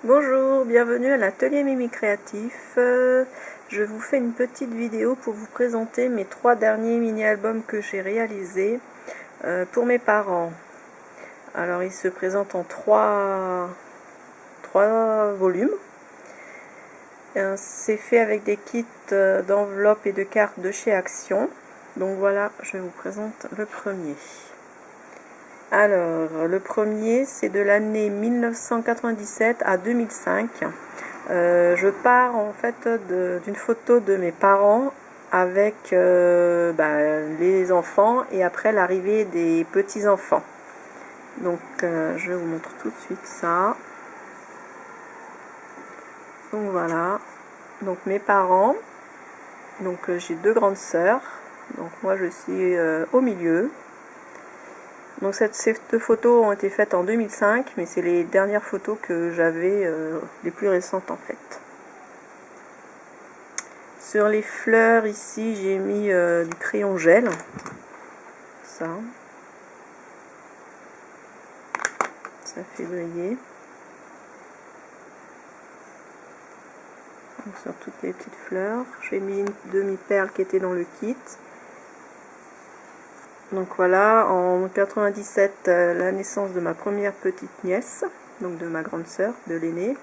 Bonjour, bienvenue à l'atelier Mimi Créatif. Je vous fais une petite vidéo pour vous présenter mes 3 derniers mini-albums que j'ai réalisés pour mes parents. Alors ils se présentent en 3 volumes. C'est fait avec des kits d'enveloppes et de cartes de chez Action. Donc voilà, je vous présente le premier. Alors, le premier, c'est de l'année 1997 à 2005. Je pars en fait d'une photo de mes parents avec les enfants et après l'arrivée des petits-enfants. Donc, je vous montre tout de suite ça. Donc voilà, donc mes parents. Donc j'ai 2 grandes sœurs. Donc moi je suis au milieu. Donc ces 2 photos ont été faites en 2005, mais c'est les dernières photos que j'avais, les plus récentes en fait. Sur les fleurs ici j'ai mis du crayon gel, ça fait briller. Donc sur toutes les petites fleurs, j'ai mis une demi-perle qui était dans le kit. Donc voilà, en 97, la naissance de ma première petite nièce, donc de ma grande sœur, de l'aînée.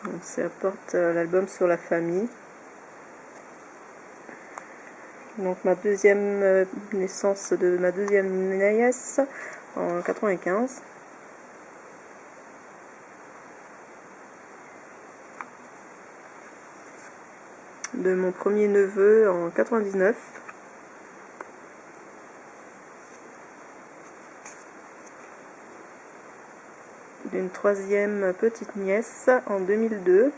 Donc ça apporte l'album sur la famille. Donc ma deuxième naissance de ma deuxième nièce en 95. De mon premier neveu en 99. D'une troisième petite nièce en 2002.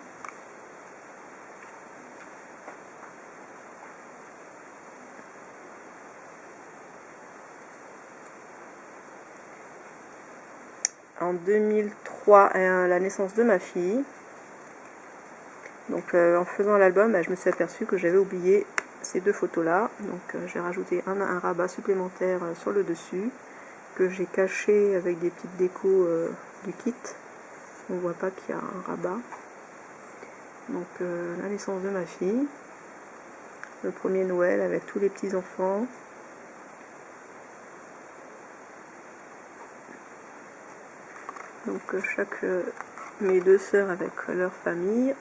En 2003, la naissance de ma fille. Donc en faisant l'album, je me suis aperçue que j'avais oublié ces 2 photos là. Donc j'ai rajouté un rabat supplémentaire sur le dessus que j'ai caché avec des petites décos du kit. On voit pas qu'il y a un rabat. Donc la naissance de ma fille, le premier Noël avec tous les petits enfants. Donc mes 2 sœurs avec leur famille.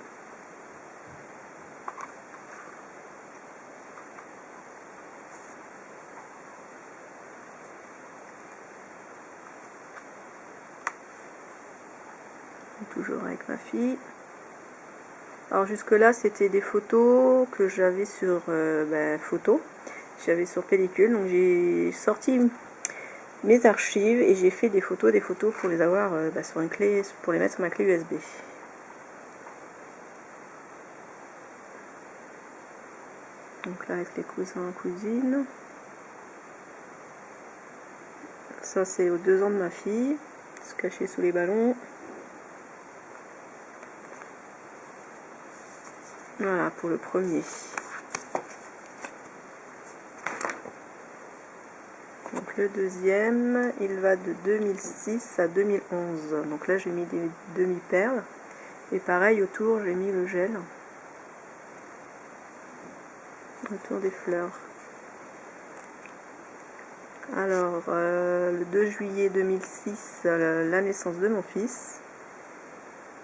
Toujours avec ma fille. Alors jusque là c'était des photos que j'avais sur j'avais sur pellicule, donc j'ai sorti mes archives et j'ai fait des photos pour les avoir sur une clé, pour les mettre sur ma clé USB. Donc là avec les cousins et cousines. Ça c'est aux 2 ans de ma fille, se cacher sous les ballons. Voilà pour le premier. Donc le deuxième, il va de 2006 à 2011. Donc là j'ai mis des demi-perles. Et pareil autour j'ai mis le gel. Autour des fleurs. Alors le 2 juillet 2006, la naissance de mon fils.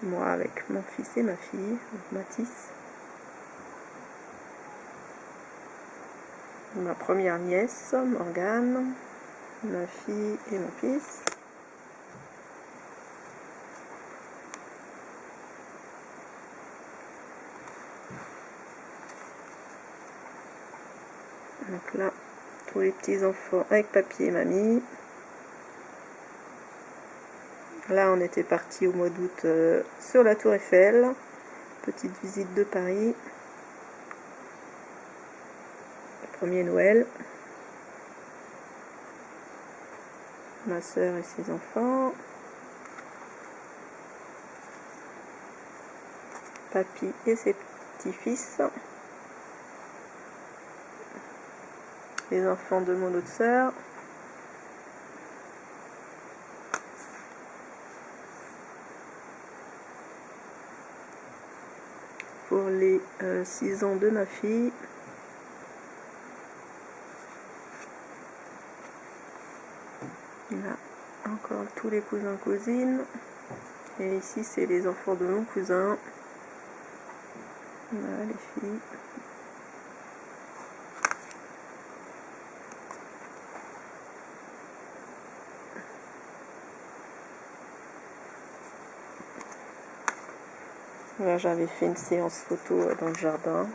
Moi avec mon fils et ma fille, Mathis. Ma première nièce, Morgane, ma fille et mon fils. Donc là, tous les petits enfants avec papy et mamie. Là, on était parti au mois d'août sur la Tour Eiffel. Petite visite de Paris. Premier Noël. Ma soeur et ses enfants. Papy et ses petits-fils. Les enfants de mon autre soeur. pour les 6 ans de ma fille. Là, encore tous les cousins cousines. Et ici, c'est les enfants de mon cousin. Voilà les filles. Là, j'avais fait une séance photo dans le jardin.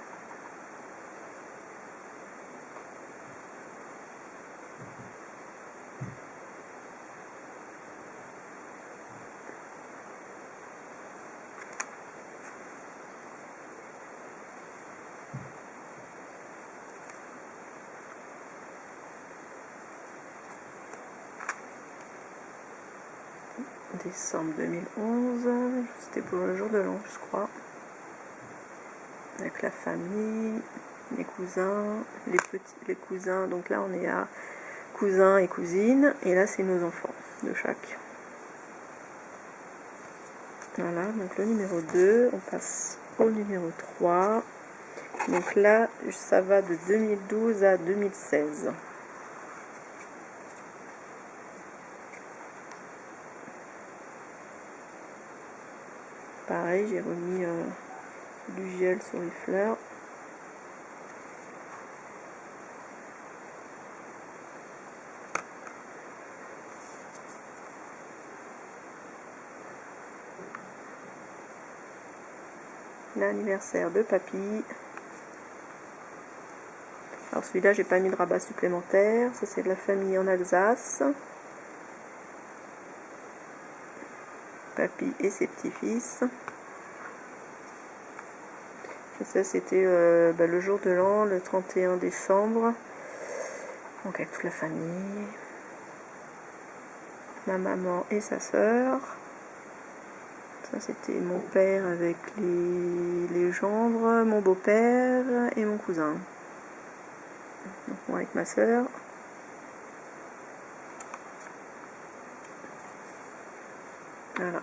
Décembre 2011, c'était pour le jour de l'an, je crois. Avec la famille, les cousins, les cousins. Donc là, on est à cousins et cousines. Et là, c'est nos enfants de chaque. Voilà, donc le numéro 2, on passe au numéro 3. Donc là, ça va de 2012 à 2016. Pareil, j'ai remis du gel sur les fleurs. L'anniversaire de papy. Alors celui-là, j'ai pas mis de rabat supplémentaire. Ça, c'est de la famille en Alsace. Papy et ses petits-fils. Ça, c'était le jour de l'an, le 31 décembre. Donc avec toute la famille. Ma maman et sa sœur. Ça, c'était mon père avec les gendres, mon beau-père et mon cousin. Donc moi avec ma sœur. Voilà.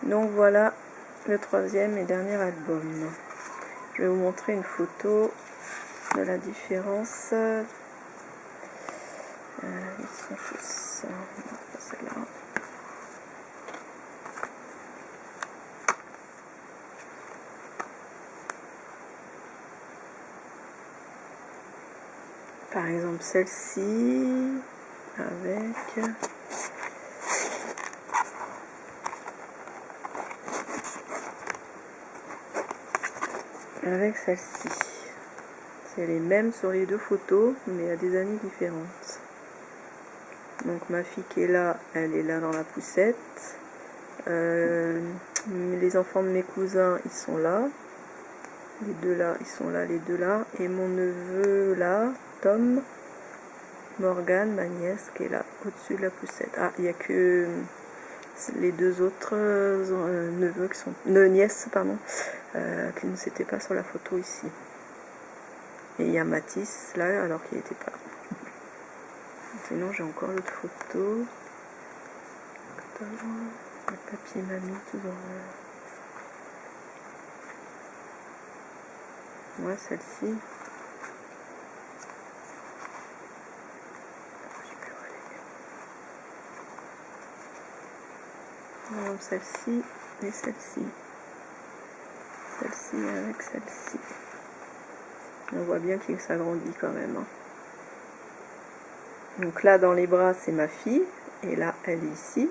Donc voilà le troisième et dernier album. Je vais vous montrer une photo de la différence. Ils sont tous... celle-là. Par exemple celle-ci avec celle-ci. C'est les mêmes sur les deux photos, mais à des années différentes. Donc ma fille qui est là, elle est là dans la poussette. Les enfants de mes cousins, ils sont là. Les deux là, ils sont là, les deux là. Et mon neveu là, Tom, Morgane, ma nièce, qui est là, au-dessus de la poussette. Ah, il n'y a que les deux autres neveux qui sont... nièces, pardon, qui ne s'étaient pas sur la photo ici. Et il y a Mathis là, alors qu'il n'était pas. Sinon, j'ai encore l'autre photo. Le papier mamie, toujours. Ouais, celle-ci. Celle-ci et celle-ci. Celle-ci avec celle-ci. On voit bien qu'il s'agrandit quand même. Hein. Donc là, dans les bras, c'est ma fille. Et là, elle est ici.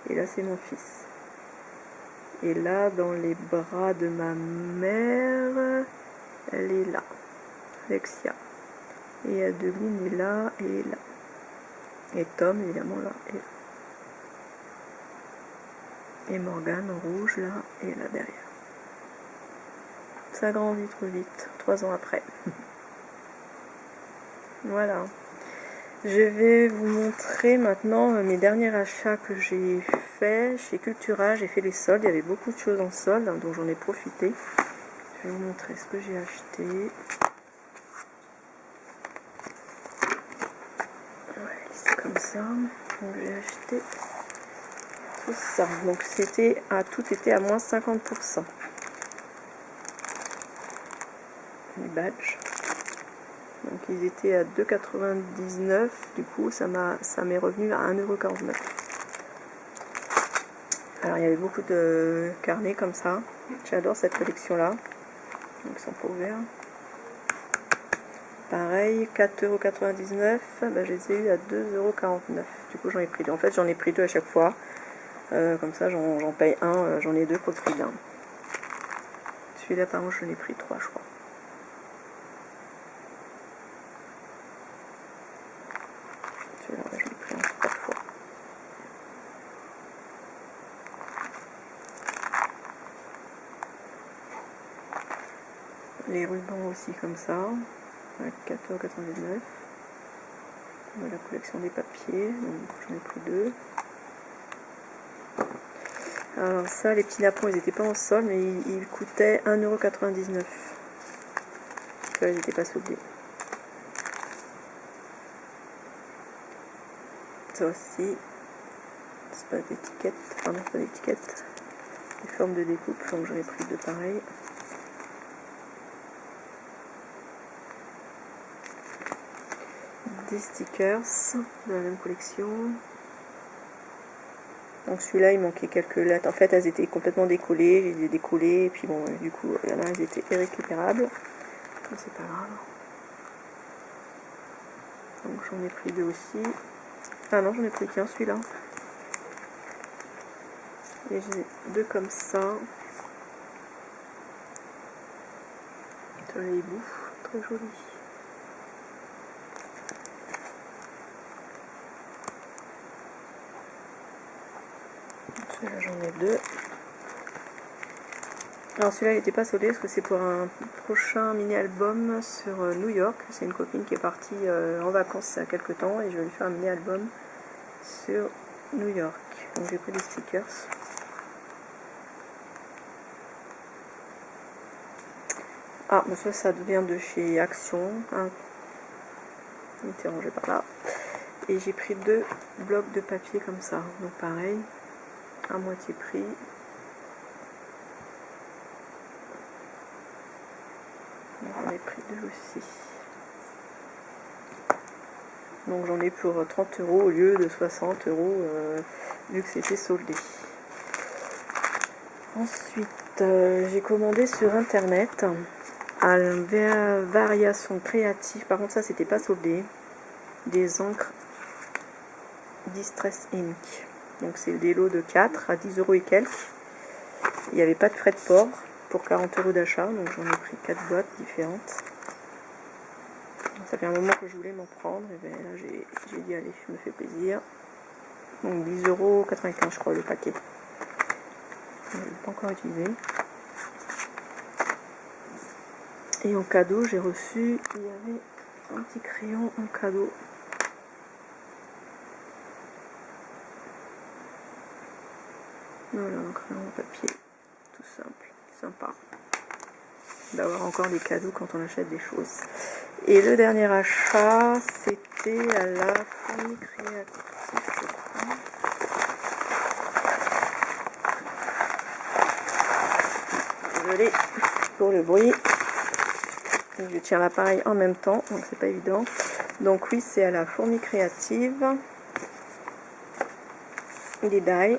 Et là, c'est mon fils. Et là, dans les bras de ma mère, elle est là. Alexia. Et Adeline est là et là. Et Tom, évidemment, là et là. Et Morgane en rouge, là et là derrière. Ça grandit trop vite, 3 ans après. Voilà. Je vais vous montrer maintenant mes derniers achats que j'ai fait chez Cultura. J'ai fait les soldes, il y avait beaucoup de choses en solde, hein, donc j'en ai profité. Je vais vous montrer ce que j'ai acheté. ça. Donc j'ai acheté tout ça. Donc c'était tout était à moins 50%. Les badges. Donc ils étaient à 2,99 €. Du coup ça m'est revenu à 1,49 €. Alors il y avait beaucoup de carnets comme ça. J'adore cette collection là. Donc ils sont pas ouverts. Pareil, 4,99 €, bah, je les ai eu à 2,49 €. Du coup j'en ai pris deux. En fait j'en ai pris deux à chaque fois. Comme ça j'en paye un, j'en ai deux pour le prix d'un. Celui-là par contre j'en ai pris trois je crois. Celui-là je l'ai pris en trois fois. Les rubans aussi comme ça, avec 4,99 €. La collection des papiers, donc j'en ai pris deux. Alors ça, les petits napperons, ils n'étaient pas en solde, mais ils coûtaient 1,99 €. Parce qu'ils n'étaient pas soldés. Ça aussi, c'est pas d'étiquette, enfin non, pas d'étiquette. Des formes de découpe, donc j'en ai pris deux pareils. Des stickers de la même collection. Donc celui-là il manquait quelques lettres. En fait elles étaient complètement décollées, je les ai décollées et puis bon du coup il y en a elles étaient irrécupérables. Donc c'est pas grave. Donc j'en ai pris deux aussi. Ah non j'en ai pris qu'un celui-là. Et j'ai deux comme ça. Les hibou, très joli. Celui-là j'en ai deux. Alors celui-là il n'était pas soldé parce que c'est pour un prochain mini-album sur New York. C'est une copine qui est partie en vacances il y a quelques temps et je vais lui faire un mini-album sur New York. Donc j'ai pris des stickers. Ah, bon ça vient de chez Action. Hein. Il était rangé par là. Et j'ai pris deux blocs de papier comme ça. Donc pareil, à moitié prix. J'en ai pris deux aussi. Donc j'en ai pour 30 € au lieu de 60 € vu que c'était soldé. Ensuite, j'ai commandé sur internet à Variation Créative. Par contre ça c'était pas soldé. Des encres Distress Ink. Donc c'est des lots de 4 à 10 € et quelques. Il n'y avait pas de frais de port pour 40 € d'achat, donc j'en ai pris 4 boîtes différentes. Ça fait un moment que je voulais m'en prendre, et bien là j'ai dit allez, je me fais plaisir. Donc 10,95 € je crois le paquet. Je ne l'ai pas encore utilisé. Et en cadeau j'ai reçu, il y avait un petit crayon en cadeau. Voilà, un crayon en papier, tout simple, sympa d'avoir encore des cadeaux quand on achète des choses. Et le dernier achat, c'était à la Fourmi Créative, je crois. Désolée pour le bruit. Je tiens l'appareil en même temps, donc c'est pas évident. Donc oui, c'est à la Fourmi Créative. Des die.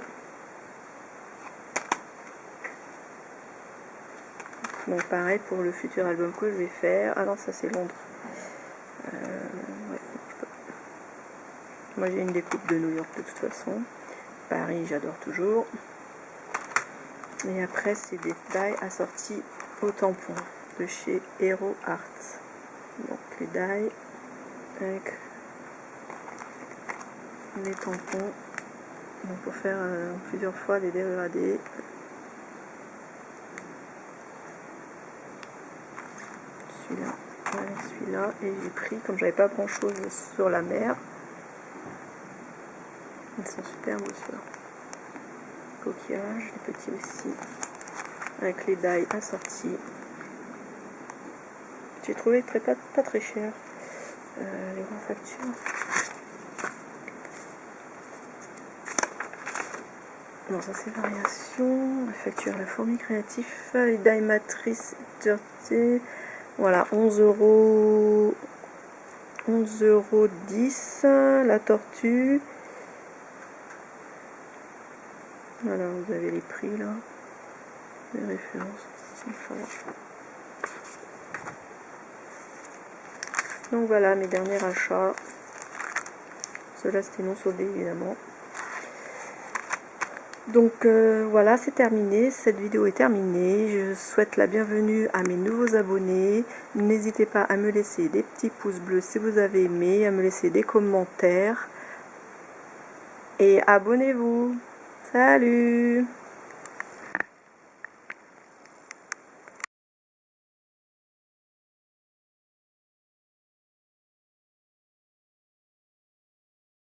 Donc pareil pour le futur album que je vais faire. Ah non, ça c'est Londres. Ouais, moi j'ai une découpe de New York de toute façon. Paris, j'adore toujours. Et après, c'est des die assortis au tampon de chez Hero Art. Donc les die avec les tampons. Donc pour faire plusieurs fois des dégradés. Celui-là, avec celui-là, et j'ai pris, comme j'avais pas grand chose sur la mer, ils sont super beaux ceux-là. Coquillages, les petits aussi, avec les die assortis. J'ai trouvé pas très cher les grosses factures. Non, ça c'est variation. La facture, la fourmi créatif, les die matrice dirty. Voilà, 11 € 10. La tortue. Voilà, vous avez les prix là. Les références. Voilà. Donc voilà mes derniers achats. Cela c'était non soldé évidemment. Donc voilà, c'est terminé, cette vidéo est terminée. Je souhaite la bienvenue à mes nouveaux abonnés. N'hésitez pas à me laisser des petits pouces bleus si vous avez aimé, à me laisser des commentaires. Et abonnez-vous. Salut!